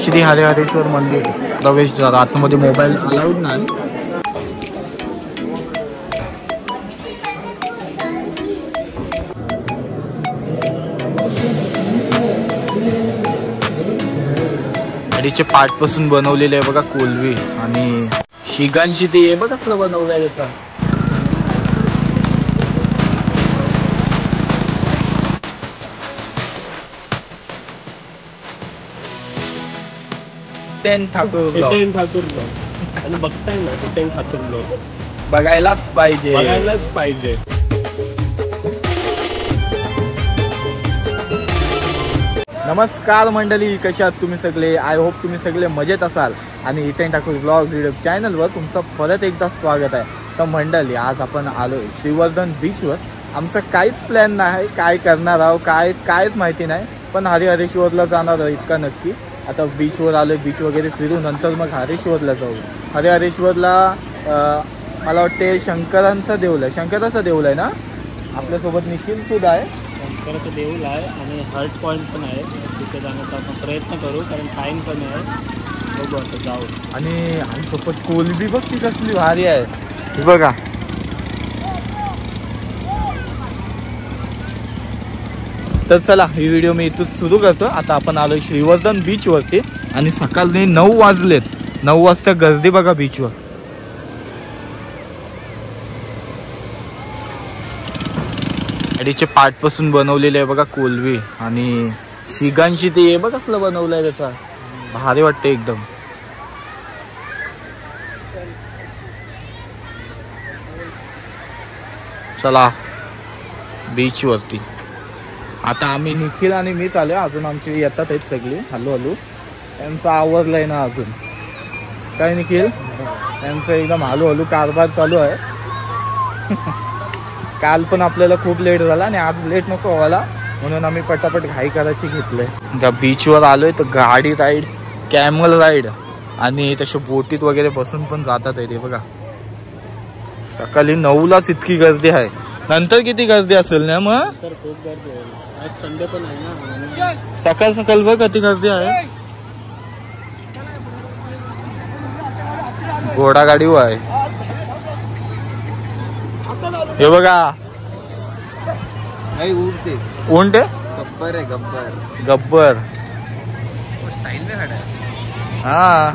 श्री हरिहरेश्वर मंदिर प्रवेशद्वार. आतमध्ये मोबाईल अलाउड नाही. गाडीचे पार्ट पासून बनवलेले आहे बघा कोलवी. आणि शिगांची ते आहे बघा कसं बनवलंय त्याचा. हितेन ठाकूर ब्लॉग आणि बघताय ना हितेन ठाकूर ब्लॉग बघायलाच पाहिजे. नमस्कार मंडळी, कशा आहात तुम्ही सगळे. आय होप तुम्ही सगळे मजेत असाल. आणि हितेन ठाकूर ब्लॉग यूट्यूब चॅनलवर तुमचं परत एकदा स्वागत आहे. तर मंडळी, आज आपण आलोय श्रीवर्धन बीचवर. आमचं काहीच प्लॅन नाही, काय करणार आहोत कायच माहिती नाही, पण हरिहरेश्वरला जाणार आहोत इतका नक्की. आता बीचवर आलोय, बीच वगैरे फिरून नंतर मग हरेश्वरला जाऊ. हरिहरेश्वरला मला वाटते शंकराचं देऊळ आहे ना. आपल्यासोबत निखिल सुद्धा आहे. शंकराचं देऊळ आहे आणि हर्ट पॉईंट पण आहे. तिथे जाण्याचा आपण प्रयत्न करू, कारण टाईम कमी आहे. बघू आता जाऊ. आणि सोबत कोलबी बघ ती कसली भारी आहे, ही बघा. तर चला, ही व्हिडिओ मी इथून सुरू करतो. आता आपण आलोय श्रीवर्धन बीचवरती आणि सकाळी 9 वाजलेत. 9 वाजता गर्दी बघा बीचवर. गाडीचे पार्ट पासून बनवलेले आहे बघा कोलवी. आणि शिगांची ते बघ कसलं बनवलंय त्याचा. भारी वाटते एकदम. चला बीच वरती. आता आम्ही निखिल आणि मी चालू. अजून आमची येतात आहेत सगळी हळूहळू. त्यांचं आवरलंय ना अजून. काय निखिल, त्यांचं एकदम हळूहळू कारभार चालू आहे. काल पण आपल्याला खूप लेट झाला आणि आज लेट नको व्हायला म्हणून आम्ही पटापट घाई करायची घेतलंय. त्या बीचवर आलोय तर गाडी राईड, कॅमल राईड आणि तशा बोटीत वगैरे बसून पण जातात आहे. बघा सकाळी 9लाच इतकी गर्दी आहे. नंतर किती गर्दी असेल ना मग. तर खूप गर्दी आहे. आज संडे पण आहे ना. सकाळ बघ किती गर्दी आहे. घोडा गाडीवर आहे. हे बघा उंट गब्बर आहे. गब्बर हा.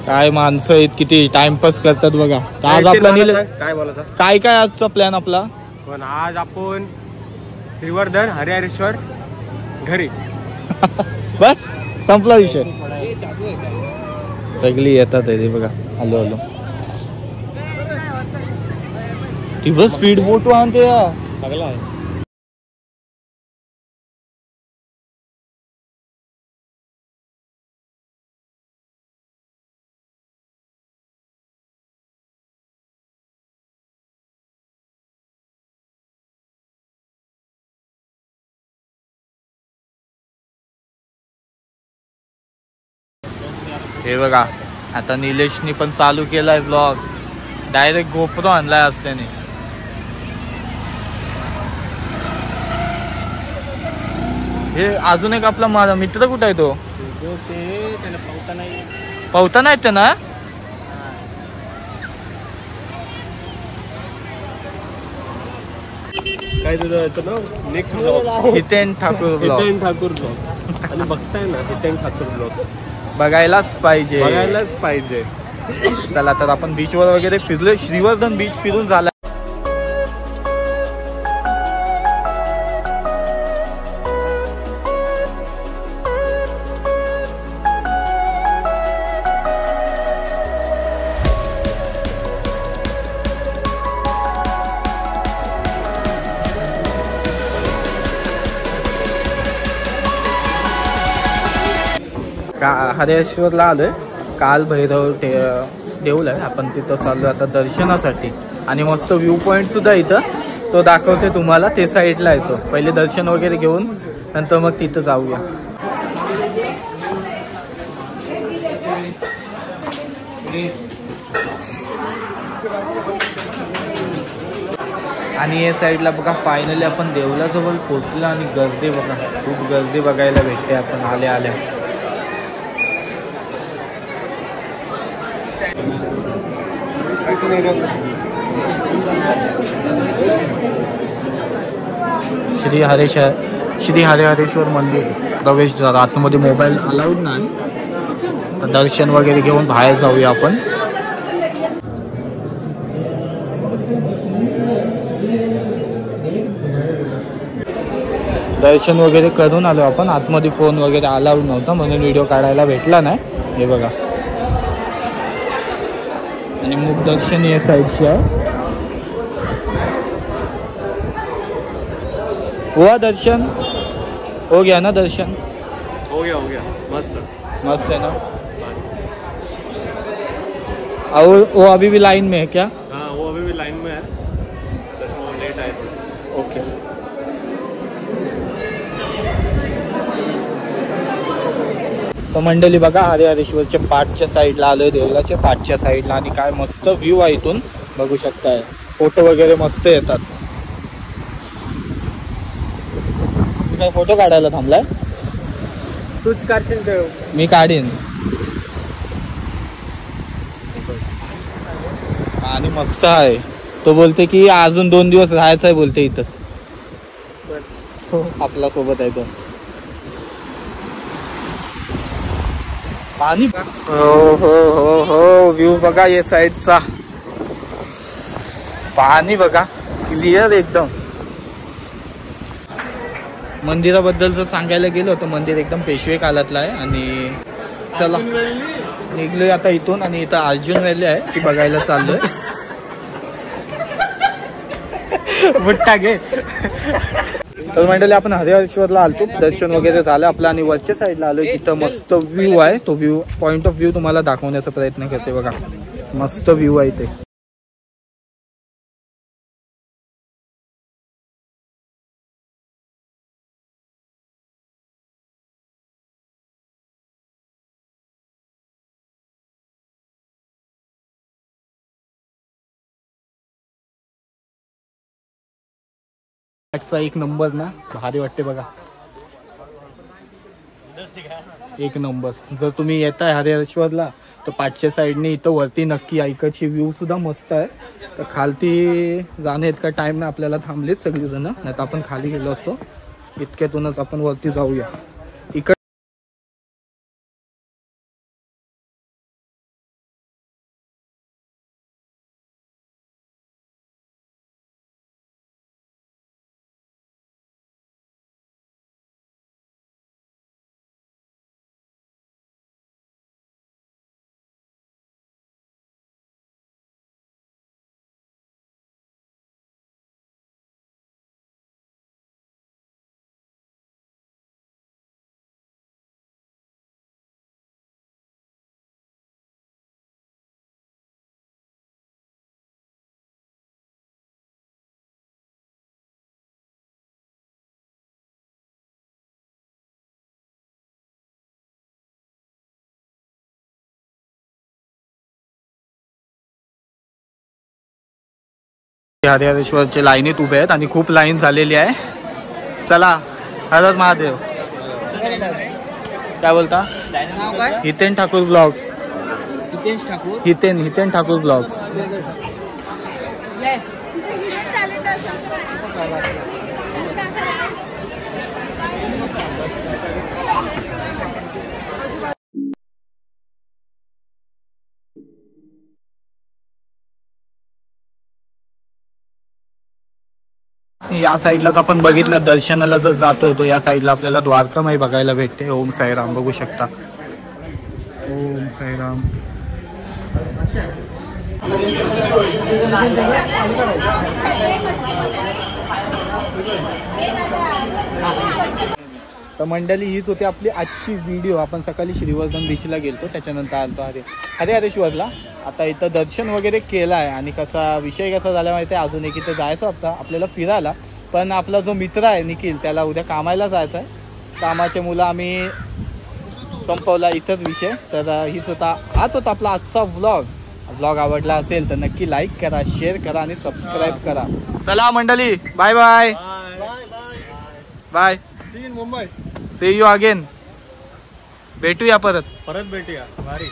काय माणसं आहेत, किती टाइमपास करतात बघा. आज आपला काय बोलायचं, काय आजचा प्लॅन आपला. पण आज आपण श्रीवर्धन हरिहरेश्वर घरी. बस संपला विषय. सगळी येतात आहे बघा हॅलो. ती बस स्पीड बोट आणते सगळं आहे. हे बघा आता निलेशनी पण चालू केलाय ब्लॉग. डायरेक्ट गोप्रो आणलाय आज त्याने. हे अजून एक आपला माझा मित्र कुठे आहे तो. पावता नाही येते ना. काय तुझं नाव. हितेन ठाकूर ब्लॉग. आणि बघताय ना हितेन ठाकूर ब्लॉग बघायलाच पाहिजे. चला तर आपण बीचवर वगैरे फिरलोय. श्रीवर्धन बीच फिरून झाला. हरिहरेश्वरला आलोय. काल भैरव देऊळ आहे. आपण तिथं चाललोय आता दर्शनासाठी. आणि मस्त व्ह्यू पॉइंट सुद्धा इथं तो दाखवते तुम्हाला. ते साईडला येतो. पहिले दर्शन वगैरे घेऊन नंतर मग तिथं जाऊया. आणि या साईडला बघा फायनली आपण देवळाजवळ पोहोचलो आणि गर्दी बघा, खूप गर्दी बघायला भेटते आपण आल्या आल्या. श्री हरेहरेश्वर मंदिर प्रवेशद्वार. आतमध्ये मोबाईल अलाउड नाही, तर दर्शन वगैरे घेऊन बाहेर जाऊया आपण. दर्शन वगैरे करून आलो आपण. आतमध्ये फोन वगैरे अलाउड नव्हता म्हणून व्हिडिओ काढायला भेटला नाही. हे बघा, आणि मुख दर्शन या साईडची आहे. हुआ दर्शन? हो गया ना दर्शन? हो गया मस्त मस्त है ना. और वो अभी भी लाइन में है क्या? हाँ, वो अभी भी लाइन में है, वो लेट आए थे. ओके. तर मंडळी बघा, हरेहरेश्वरच्या पाठच्या साईडला आलोय, देवळाच्या पाठच्या साईडला. आणि काय मस्त व्ह्यू आहे इथून, बघू शकताय. फोटो वगैरे मस्त येतात. काय फोटो काढायला थांबलाय? तूच काढशील तर मी काढीन. आणि मस्त आहे. तो बोलते की अजून 2 दिवस राहायचं आहे बोलते इथंच. आपला सोबत आहे तो. पाणी हो हो हो हो. व्ह्यू बघा या साईडचा, पाणी बघा क्लिअर एकदम. मंदिराबद्दल जर सांगायला गेलो तर मंदिर एकदम पेशवे काळातलं आहे. आणि चला निघलोय आता इथून. आणि इथं अर्जुन व्हॅली आहे, ती बघायला चाललोय. बुट्टा घे. तर मंडळी आपण हरेहरेश्वरला आलतो, दर्शन वगैरे झालं आपलं. आणि वरच्या साईडला आलोय, तिथं मस्त व्ह्यू आहे. तो व्ह्यू, पॉइंट ऑफ व्ह्यू तुम्हाला दाखवण्याचा प्रयत्न करते. बघा मस्त व्ह्यू आहे ते. पाठचा एक नंबर ना, भारी वाटते बघा, एक नंबर. जर तुम्ही येताय हरेहरेश्वरला तर पाठच्या साईडने इथं वरती नक्की या. इकडची व्ह्यू सुद्धा मस्त आहे. तर खालती जाणे इतका टाइम ना आपल्याला थांबलेच सगळी जण, नाही तर आपण खाली गेलो असतो. इतक्यातूनच आपण वरती जाऊया. इकडे हरेहरेश्वरच्या लाईनीत उभे आहेत आणि खूप लाईन झालेली आहे. चला, हर हर महादेव. काय बोलता? हितेन ठाकूर ब्लॉग्स. हितेन ठाकूर ब्लॉग्स. या साईडला आपण बघितलं, दर्शनाला जर जातो तो या साईडला आपल्याला द्वारकामाई बघायला भेटते. ओम साईराम बघू शकता. ओम साईराम. तर मंडळी हीच होती आपली आजची व्हिडिओ. आपण सकाळी श्रीवर्धन बीचला गेलतो, त्याच्यानंतर आलतो हरेहरेश्वरला. आता इथं दर्शन वगैरे केलं आहे. आणि कसा विषय कसा झाला माहिती आहे, अजून एक इथं जायचं होतं आपल्याला फिरायला, पण आपला जो मित्र आहे निखिल, त्याला उद्या कामाला जायचं आहे. कामाचे मुलं आम्ही संपवला इथंच विषय. तर हीच होता, हाच होता आपला आजचा व्लॉग. ब्लॉग आवडला असेल तर नक्की लाईक करा, शेअर करा आणि सबस्क्राईब करा. चला मंडळी, bye bye bye. See in Mumbai. See you again. भेटूया परत भेटूया. भारी.